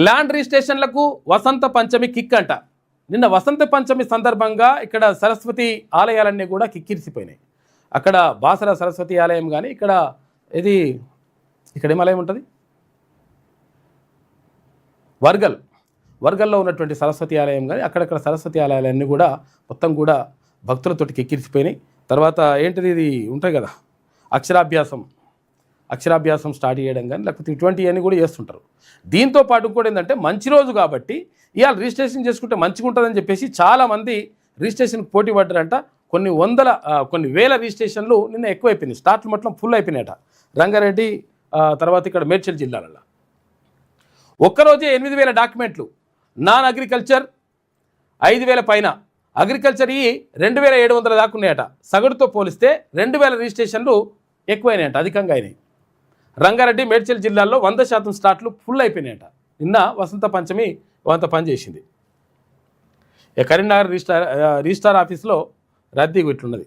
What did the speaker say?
Land రిజిస్ట్రేషన్లకు వసంత పంచమి kick అంట. నిన్న వసంత పంచమి సందర్భంగా ఇక్కడ సరస్వతి ఆలయాలన్నీ కూడా కిక్కిరిసిపోయినాయి. అక్కడ బాసర సరస్వతి ఆలయం కానీ ఇక్కడ ఏం ఆలయం ఉంటుంది, వర్గల్లో ఉన్నటువంటి సరస్వతి ఆలయం కానీ అక్కడక్కడ సరస్వతి ఆలయాలన్నీ కూడా మొత్తం కూడా భక్తులతోటి కిక్కిరిసిపోయినాయి. తర్వాత ఏంటిది ఇది ఉంటాయి కదా అక్షరాభ్యాసం స్టార్ట్ చేయడం కానీ లేకపోతే ఇటువంటివన్నీ కూడా చేస్తుంటారు. దీంతో పాటు కూడా ఏంటంటే మంచి రోజు కాబట్టి ఇవాళ రిజిస్ట్రేషన్ చేసుకుంటే మంచిగా ఉంటుందని చెప్పేసి చాలామంది రిజిస్ట్రేషన్కి పోటీ పడ్డారంట. కొన్ని వేల రిజిస్ట్రేషన్లు నిన్న ఎక్కువైపోయినాయి. స్టార్ట్లు మొత్తం ఫుల్ అయిపోయినాయట రంగారెడ్డి తర్వాత ఇక్కడ మేడ్చల్ జిల్లాలలో. ఒక్కరోజే 8,000 డాక్యుమెంట్లు. నాన్ అగ్రికల్చర్ 5,000 పైన, అగ్రికల్చర్ 2,700 దాకా ఉన్నాయట. సగటుతో పోలిస్తే 2,000 రిజిస్ట్రేషన్లు ఎక్కువైనాయంట, అధికంగా అయినాయి. రంగారెడ్డి మేడ్చల్ జిల్లాల్లో 100% స్టార్ట్లు ఫుల్ అయిపోయినాయట. నిన్న వసంత పంచమి వంత పనిచేసింది. కరీంనగర్ రిజిస్టార్ ఆఫీస్లో రద్దీ ఇట్లున్నది.